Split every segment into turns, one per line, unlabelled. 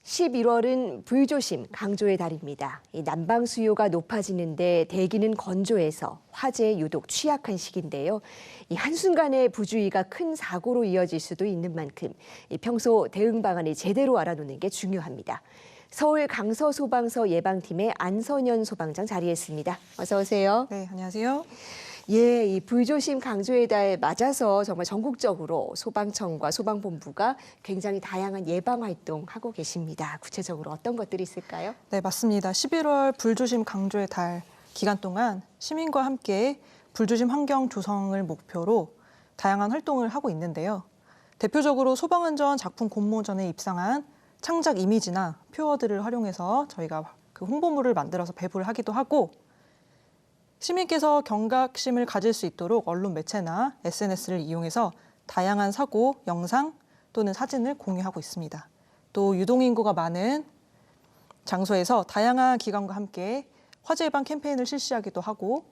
11월은 불조심 강조의 달입니다. 난방 수요가 높아지는데 대기는 건조해서 화재에 유독 취약한 시기인데요. 이 한순간의 부주의가 큰 사고로 이어질 수도 있는 만큼 평소 대응 방안을 제대로 알아놓는 게 중요합니다. 서울 강서소방서 예방팀의 안선현 소방장 자리했습니다. 어서 오세요.
네, 안녕하세요.
예, 이 불조심 강조의 달 맞아서 정말 전국적으로 소방청과 소방본부가 굉장히 다양한 예방 활동하고 계십니다. 구체적으로 어떤 것들이 있을까요?
네, 맞습니다. 11월 불조심 강조의 달 기간 동안 시민과 함께 불조심 환경 조성을 목표로 다양한 활동을 하고 있는데요. 대표적으로 소방안전 작품 공모전에 입상한 창작 이미지나 표어들을 활용해서 저희가 그 홍보물을 만들어서 배부를 하기도 하고, 시민께서 경각심을 가질 수 있도록 언론 매체나 SNS를 이용해서 다양한 사고, 영상 또는 사진을 공유하고 있습니다. 또 유동인구가 많은 장소에서 다양한 기관과 함께 화재 예방 캠페인을 실시하기도 하고,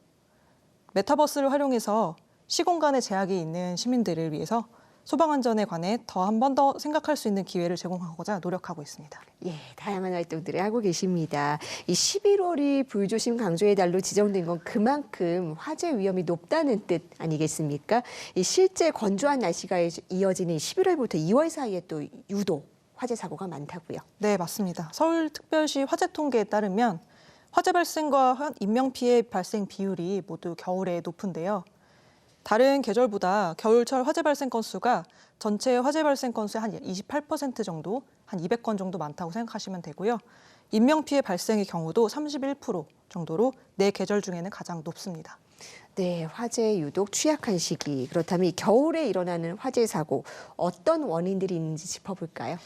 메타버스를 활용해서 시공간에 제약이 있는 시민들을 위해서 소방안전에 관해 한 번 더 생각할 수 있는 기회를 제공하고자 노력하고 있습니다.
예, 다양한 활동들을 하고 계십니다. 이 11월이 불조심 강조의 달로 지정된 건 그만큼 화재 위험이 높다는 뜻 아니겠습니까? 이 실제 건조한 날씨가 이어지는 11월부터 2월 사이에 또 유독 화재 사고가 많다고요.
네, 맞습니다. 서울특별시 화재 통계에 따르면 화재 발생과 인명피해 발생 비율이 모두 겨울에 높은데요. 다른 계절보다 겨울철 화재 발생 건수가 전체 화재 발생 건수의 한 28% 정도, 한 200건 정도 많다고 생각하시면 되고요. 인명피해 발생의 경우도 31% 정도로 네 계절 중에는 가장 높습니다.
네, 화재에 유독 취약한 시기. 그렇다면 이 겨울에 일어나는 화재 사고 어떤 원인들이 있는지 짚어볼까요?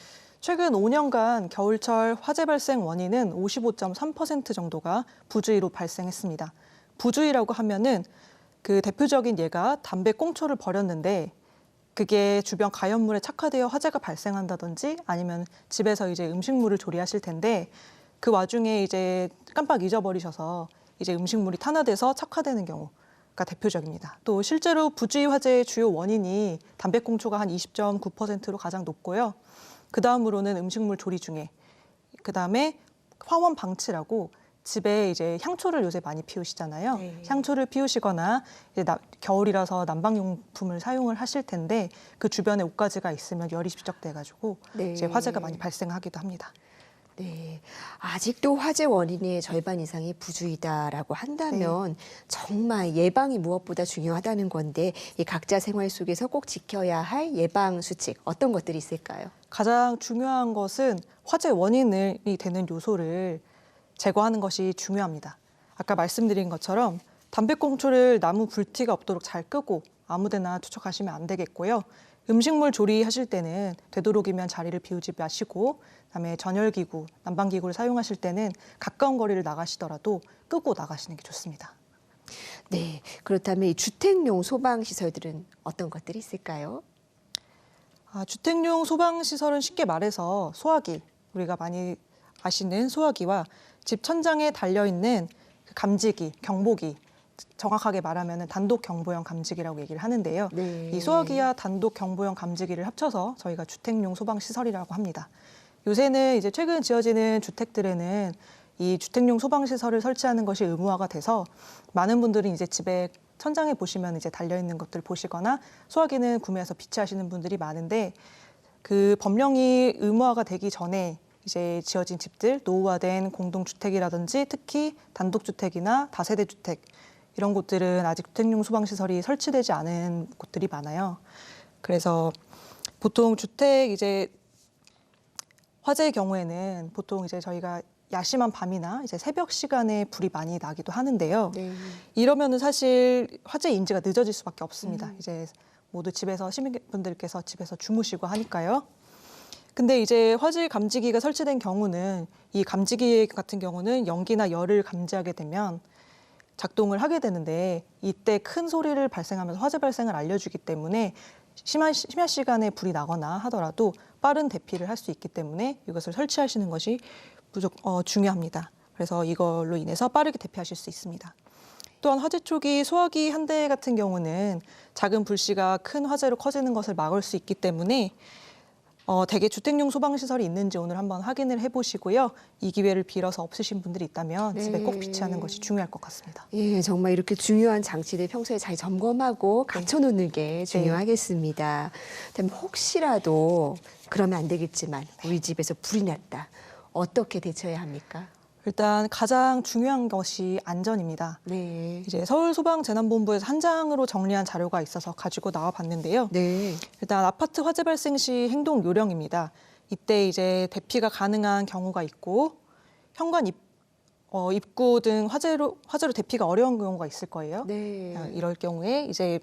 최근 5년간 겨울철 화재 발생 원인은 55.3% 정도가 부주의로 발생했습니다. 부주의라고 하면은 그 대표적인 예가 담배 꽁초를 버렸는데 그게 주변 가연물에 착화되어 화재가 발생한다든지, 아니면 집에서 이제 음식물을 조리하실 텐데 그 와중에 이제 깜빡 잊어버리셔서 이제 음식물이 탄화돼서 착화되는 경우가 대표적입니다. 또 실제로 부주의 화재의 주요 원인이 담배 꽁초가 한 20.9%로 가장 높고요. 그 다음으로는 음식물 조리 중에, 그 다음에 화원 방치라고 집에 이제 향초를 요새 많이 피우시잖아요.
네.
향초를 피우시거나 이제 겨울이라서 난방용품을 사용을 하실 텐데 그 주변에 옷가지가 있으면 열이 축적돼가지고
네.
이제 화재가 많이 발생하기도 합니다.
네, 아직도 화재 원인의 절반 이상이 부주의다라고 한다면 정말 예방이 무엇보다 중요하다는 건데 이 각자 생활 속에서 꼭 지켜야 할 예방 수칙 어떤 것들이 있을까요?
가장 중요한 것은 화재 원인이 되는 요소를 제거하는 것이 중요합니다. 아까 말씀드린 것처럼 담배꽁초를 나무 불티가 없도록 잘 끄고 아무데나 투척하시면 안 되겠고요. 음식물 조리하실 때는 되도록이면 자리를 비우지 마시고, 그다음에 전열기구, 난방기구를 사용하실 때는 가까운 거리를 나가시더라도 끄고 나가시는 게 좋습니다.
네, 그렇다면 이 주택용 소방시설들은 어떤 것들이 있을까요?
주택용 소방시설은 쉽게 말해서 소화기, 우리가 많이 아시는 소화기와 집 천장에 달려있는 감지기, 경보기, 정확하게 말하면 단독 경보형 감지기라고 얘기를 하는데요.
네.
이 소화기와 단독 경보형 감지기를 합쳐서 저희가 주택용 소방시설이라고 합니다. 요새는 이제 최근 지어지는 주택들에는 이 주택용 소방시설을 설치하는 것이 의무화가 돼서 많은 분들이 이제 집에 천장에 보시면 이제 달려있는 것들 보시거나 소화기는 구매해서 비치하시는 분들이 많은데, 그 법령이 의무화가 되기 전에 이제 지어진 집들, 노후화된 공동주택이라든지 특히 단독주택이나 다세대 주택, 이런 곳들은 아직 주택용 소방시설이 설치되지 않은 곳들이 많아요. 그래서 보통 주택 이제 화재의 경우에는 보통 이제 저희가 야심한 밤이나 이제 새벽 시간에 불이 많이 나기도 하는데요.
네.
이러면은 사실 화재 인지가 늦어질 수밖에 없습니다. 이제 모두 집에서 시민분들께서 집에서 주무시고 하니까요. 근데 이제 화재 감지기가 설치된 경우는 이 감지기 같은 경우는 연기나 열을 감지하게 되면 작동을 하게 되는데, 이때 큰 소리를 발생하면서 화재 발생을 알려주기 때문에 심한 시간에 불이 나거나 하더라도 빠른 대피를 할 수 있기 때문에 이것을 설치하시는 것이 중요합니다. 그래서 이걸로 인해서 빠르게 대피하실 수 있습니다. 또한 화재 초기 소화기 한 대 같은 경우는 작은 불씨가 큰 화재로 커지는 것을 막을 수 있기 때문에 대개 주택용 소방시설이 있는지 오늘 한번 확인을 해보시고요. 이 기회를 빌어서 없으신 분들이 있다면
네.
집에 꼭 비치하는 것이 중요할 것 같습니다.
예, 정말 이렇게 중요한 장치들 평소에 잘 점검하고 갖춰놓는 게 중요하겠습니다. 그다음에 혹시라도 그러면 안 되겠지만 우리 집에서 불이 났다. 어떻게 대처해야 합니까?
일단 가장 중요한 것이 안전입니다.
네.
이제 서울소방재난본부에서 한 장으로 정리한 자료가 있어서 가지고 나와봤는데요.
네.
일단 아파트 화재 발생 시 행동 요령입니다. 이때 이제 대피가 가능한 경우가 있고 현관 입구 등 화재로 대피가 어려운 경우가 있을 거예요.
네.
이럴 경우에 이제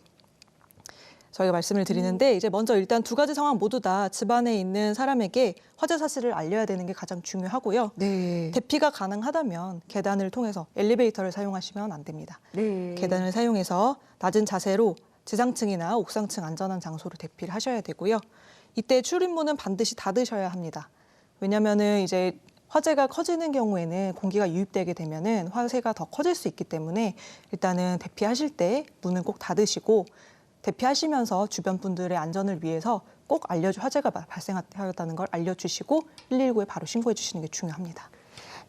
저희가 말씀을 드리는데 이제 먼저 일단 두 가지 상황 모두 다 집안에 있는 사람에게 화재 사실을 알려야 되는 게 가장 중요하고요.
네.
대피가 가능하다면 계단을 통해서 엘리베이터를 사용하시면 안 됩니다.
네.
계단을 사용해서 낮은 자세로 지상층이나 옥상층 안전한 장소로 대피를 하셔야 되고요. 이때 출입문은 반드시 닫으셔야 합니다. 왜냐하면은 이제 화재가 커지는 경우에는 공기가 유입되게 되면은 화재가 더 커질 수 있기 때문에 일단은 대피하실 때 문은 꼭 닫으시고 대피하시면서 주변 분들의 안전을 위해서 꼭 화재가 발생하였다는 걸 알려주시고 119에 바로 신고해 주시는 게 중요합니다.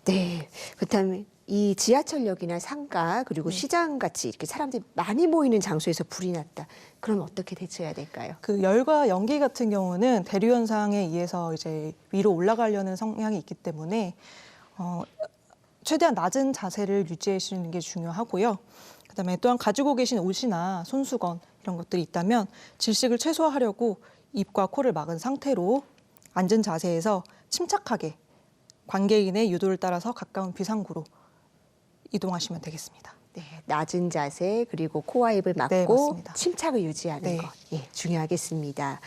네. 그렇다면 이 지하철역이나 상가 그리고 시장 같이 이렇게 사람들이 많이 모이는 장소에서 불이 났다. 그럼 어떻게 대처해야 될까요?
그 열과 연기 같은 경우는 대류 현상에 의해서 이제 위로 올라가려는 성향이 있기 때문에 최대한 낮은 자세를 유지하시는 게 중요하고요. 그다음에 또한 가지고 계신 옷이나 손수건 이런 것들이 있다면 질식을 최소화하려고 입과 코를 막은 상태로 앉은 자세에서 침착하게 관계인의 유도를 따라서 가까운 비상구로 이동하시면 되겠습니다.
네, 낮은 자세 그리고 코와 입을 막고
네, 맞습니다.
침착을 유지하는
네.
것, 중요하겠습니다.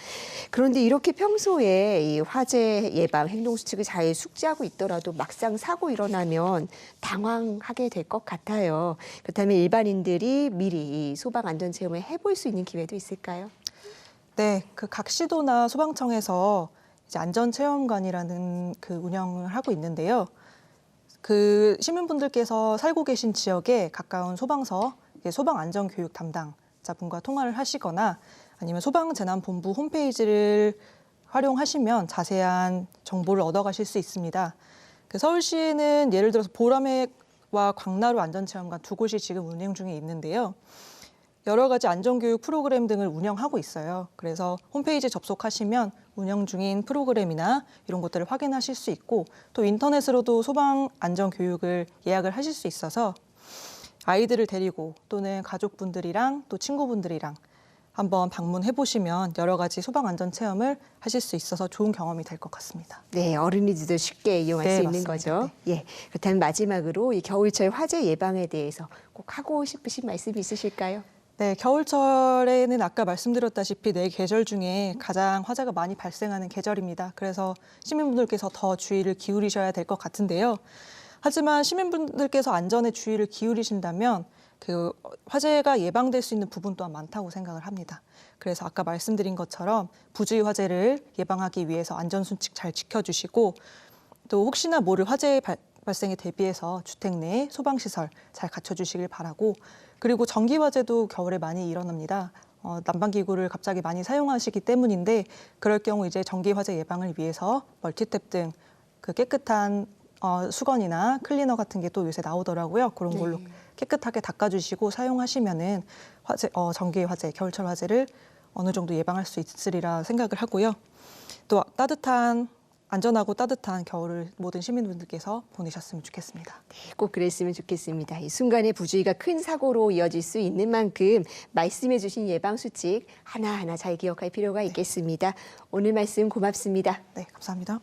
그런데 이렇게 평소에 이 화재 예방 행동 수칙을 잘 숙지하고 있더라도 막상 사고 일어나면 당황하게 될 것 같아요. 그렇다면 일반인들이 미리 이 소방 안전 체험을 해볼 수 있는 기회도 있을까요?
네, 그 각 시도나 소방청에서 이제 안전체험관이라는 그 운영을 하고 있는데요. 그 시민분들께서 살고 계신 지역에 가까운 소방서, 소방안전교육 담당자분과 통화를 하시거나 아니면 소방재난본부 홈페이지를 활용하시면 자세한 정보를 얻어가실 수 있습니다. 그 서울시에는 예를 들어서 보라매와 광나루 안전체험관 두 곳이 지금 운영 중에 있는데요. 여러 가지 안전교육 프로그램 등을 운영하고 있어요. 그래서 홈페이지 접속하시면 운영 중인 프로그램이나 이런 것들을 확인하실 수 있고 또 인터넷으로도 소방 안전교육을 예약을 하실 수 있어서 아이들을 데리고 또는 가족분들이랑 또 친구분들이랑 한번 방문해 보시면 여러 가지 소방 안전 체험을 하실 수 있어서 좋은 경험이 될 것 같습니다.
네, 어린이들도 쉽게 이용할 수 있는
맞습니다.
거죠. 예, 그렇다면 마지막으로 이 겨울철 화재 예방에 대해서 꼭 하고 싶으신 말씀이 있으실까요?
네, 겨울철에는 아까 말씀드렸다시피 네 계절 중에 가장 화재가 많이 발생하는 계절입니다. 그래서 시민분들께서 더 주의를 기울이셔야 될 것 같은데요. 하지만 시민분들께서 안전에 주의를 기울이신다면 그 화재가 예방될 수 있는 부분 또한 많다고 생각을 합니다. 그래서 아까 말씀드린 것처럼 부주의 화재를 예방하기 위해서 안전수칙 잘 지켜주시고 또 혹시나 모를 화재 발생에 대비해서 주택 내 소방시설 잘 갖춰주시길 바라고 그리고 전기 화재도 겨울에 많이 일어납니다. 난방기구를 갑자기 많이 사용하시기 때문인데 그럴 경우 이제 전기 화재 예방을 위해서 멀티탭 등 그 깨끗한 수건이나 클리너 같은 게 또 요새 나오더라고요. 그런 걸로 깨끗하게 닦아주시고 사용하시면은 전기 화재, 겨울철 화재를 어느 정도 예방할 수 있으리라 생각을 하고요. 또 안전하고 따뜻한 겨울을 모든 시민분들께서 보내셨으면 좋겠습니다.
네, 꼭 그랬으면 좋겠습니다. 이 순간의 부주의가 큰 사고로 이어질 수 있는 만큼 말씀해 주신 예방 수칙 하나하나 잘 기억할 필요가 있겠습니다. 오늘 말씀 고맙습니다.
네, 감사합니다.